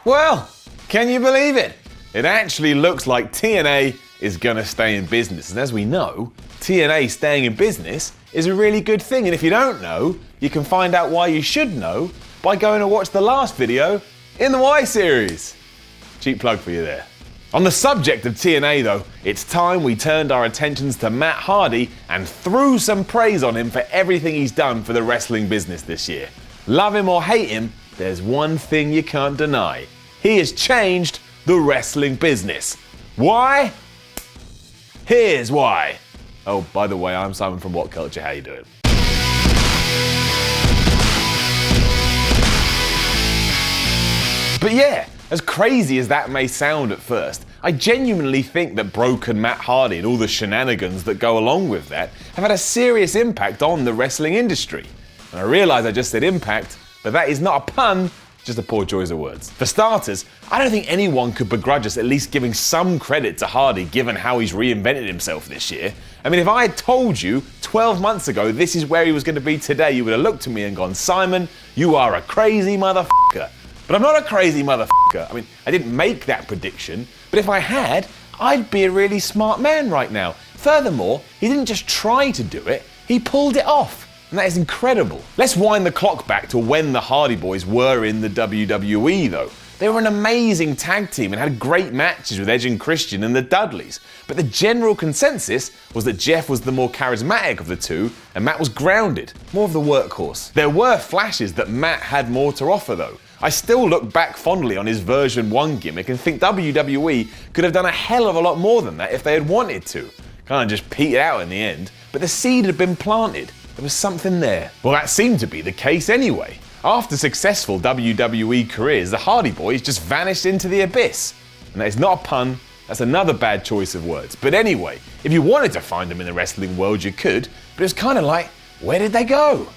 Well, can you believe it? It actually looks like TNA is gonna stay in business. And as we know, TNA staying in business is a really good thing. And if you don't know, you can find out why you should know by going to watch the last video in the Y series. Cheap plug for you there. On the subject of TNA though, it's time we turned our attentions to Matt Hardy and threw some praise on him for everything he's done for the wrestling business this year. Love him or hate him, there's one thing you can't deny. He has changed the wrestling business. Why? Here's why. Oh, by the way, I'm Simon from WhatCulture. How you doing? But yeah, as crazy as that may sound at first, I genuinely think that broken Matt Hardy and all the shenanigans that go along with that have had a serious impact on the wrestling industry. And I realise I just said impact, but that is not a pun, just a poor choice of words. For starters, I don't think anyone could begrudge us at least giving some credit to Hardy given how he's reinvented himself this year. I mean, if I had told you 12 months ago this is where he was going to be today, you would have looked at me and gone, Simon, you are a crazy motherfucker. But I'm not a crazy motherfucker. I mean, I didn't make that prediction, but if I had, I'd be a really smart man right now. Furthermore, he didn't just try to do it, he pulled it off. And that is incredible. Let's wind the clock back to when the Hardy Boys were in the WWE though. They were an amazing tag team and had great matches with Edge and Christian and the Dudleys. But the general consensus was that Jeff was the more charismatic of the two and Matt was grounded, more of the workhorse. There were flashes that Matt had more to offer though. I still look back fondly on his version 1 gimmick and think WWE could have done a hell of a lot more than that if they had wanted to. Kind of just petered out in the end, but the seed had been planted. There was something there. Well, that seemed to be the case anyway. After successful WWE careers, the Hardy Boys just vanished into the abyss. And that is not a pun, that's another bad choice of words. But anyway, if you wanted to find them in the wrestling world, you could, but it was kind of like, where did they go?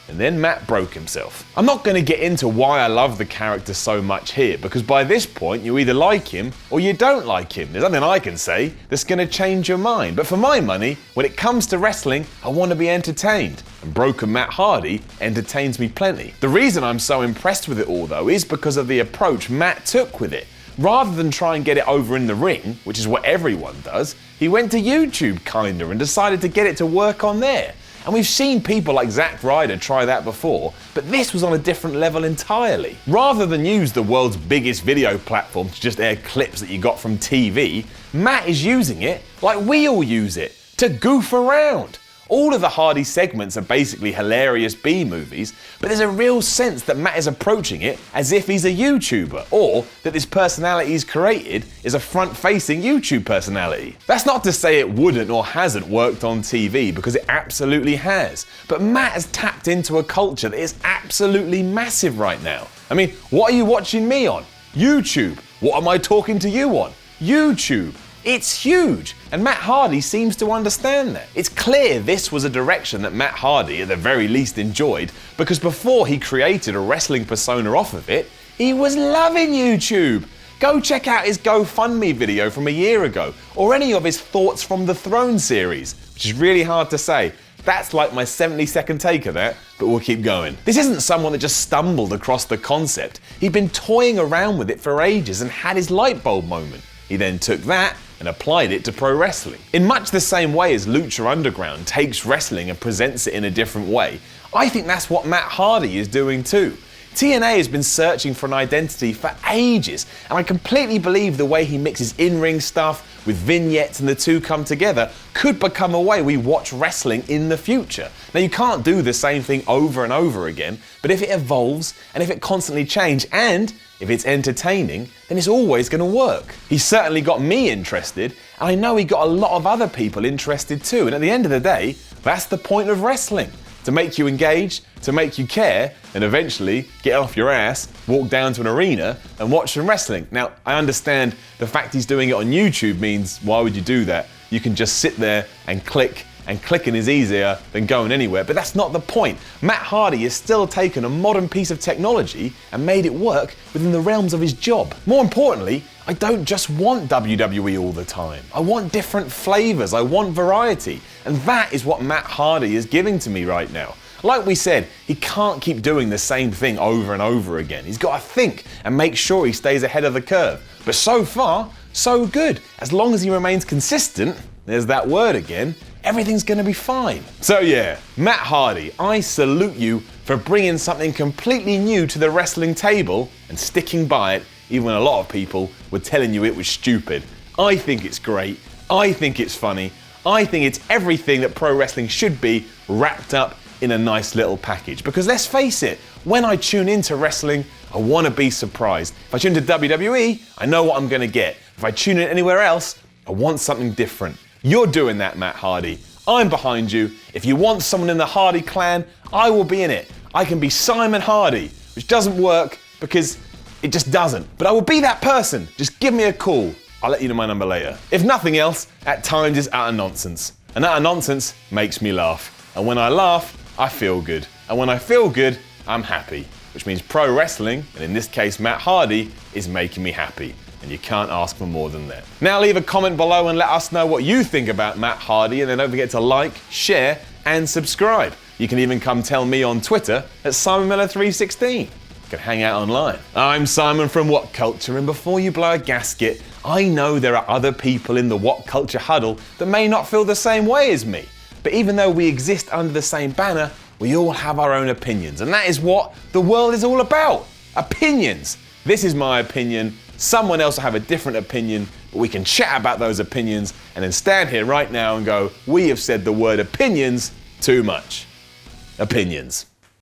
And then Matt broke himself. I'm not going to get into why I love the character so much here, because by this point you either like him or you don't like him. There's nothing I can say that's going to change your mind. But for my money, when it comes to wrestling, I want to be entertained. And broken Matt Hardy entertains me plenty. The reason I'm so impressed with it all though is because of the approach Matt took with it. Rather than try and get it over in the ring, which is what everyone does, he went to YouTube kinda and decided to get it to work on there. And we've seen people like Zack Ryder try that before, but this was on a different level entirely. Rather than use the world's biggest video platform to just air clips that you got from TV, Matt is using it like we all use it, to goof around. All of the Hardy segments are basically hilarious B-movies, but there's a real sense that Matt is approaching it as if he's a YouTuber, or that this personality he's created is a front-facing YouTube personality. That's not to say it wouldn't or hasn't worked on TV, because it absolutely has. But Matt has tapped into a culture that is absolutely massive right now. I mean, what are you watching me on? YouTube. What am I talking to you on? YouTube. It's huge, and Matt Hardy seems to understand that. It's clear this was a direction that Matt Hardy at the very least enjoyed, because before he created a wrestling persona off of it, he was loving YouTube. Go check out his GoFundMe video from a year ago, or any of his Thoughts from the Throne series, which is really hard to say. That's like my 70-second take of that, but we'll keep going. This isn't someone that just stumbled across the concept. He'd been toying around with it for ages and had his light bulb moment. He then took that and applied it to pro wrestling. In much the same way as Lucha Underground takes wrestling and presents it in a different way, I think that's what Matt Hardy is doing too. TNA has been searching for an identity for ages, and I completely believe the way he mixes in-ring stuff with vignettes and the two come together could become a way we watch wrestling in the future. Now, you can't do the same thing over and over again, but if it evolves and if it constantly changes and if it's entertaining, then it's always going to work. He certainly got me interested, and I know he got a lot of other people interested too, and at the end of the day, that's the point of wrestling. To make you engage, to make you care, and eventually get off your ass, walk down to an arena and watch some wrestling. Now, I understand the fact he's doing it on YouTube means why would you do that? You can just sit there and clicking is easier than going anywhere, but that's not the point. Matt Hardy has still taken a modern piece of technology and made it work within the realms of his job. More importantly, I don't just want WWE all the time. I want different flavors, I want variety, and that is what Matt Hardy is giving to me right now. Like we said, he can't keep doing the same thing over and over again. He's got to think and make sure he stays ahead of the curve. But so far, so good. As long as he remains consistent, there's that word again, everything's going to be fine. So yeah, Matt Hardy, I salute you for bringing something completely new to the wrestling table and sticking by it, even when a lot of people were telling you it was stupid. I think it's great. I think it's funny. I think it's everything that pro wrestling should be, wrapped up in a nice little package. Because let's face it, when I tune into wrestling, I want to be surprised. If I tune to WWE, I know what I'm going to get. If I tune in anywhere else, I want something different. You're doing that, Matt Hardy. I'm behind you. If you want someone in the Hardy clan, I will be in it. I can be Simon Hardy, which doesn't work because it just doesn't. But I will be that person. Just give me a call. I'll let you know my number later. If nothing else, at times it's utter nonsense. And utter nonsense makes me laugh. And when I laugh, I feel good. And when I feel good, I'm happy. Which means pro wrestling, and in this case Matt Hardy, is making me happy. And you can't ask for more than that. Now leave a comment below and let us know what you think about Matt Hardy, and then don't forget to like, share, and subscribe. You can even come tell me on Twitter at SimonMiller316. You can hang out online. I'm Simon from WhatCulture, and before you blow a gasket, I know there are other people in the WhatCulture huddle that may not feel the same way as me. But even though we exist under the same banner, we all have our own opinions, and that is what the world is all about. Opinions. This is my opinion. Someone else will have a different opinion, but we can chat about those opinions and then stand here right now and go, we have said the word opinions too much. Opinions.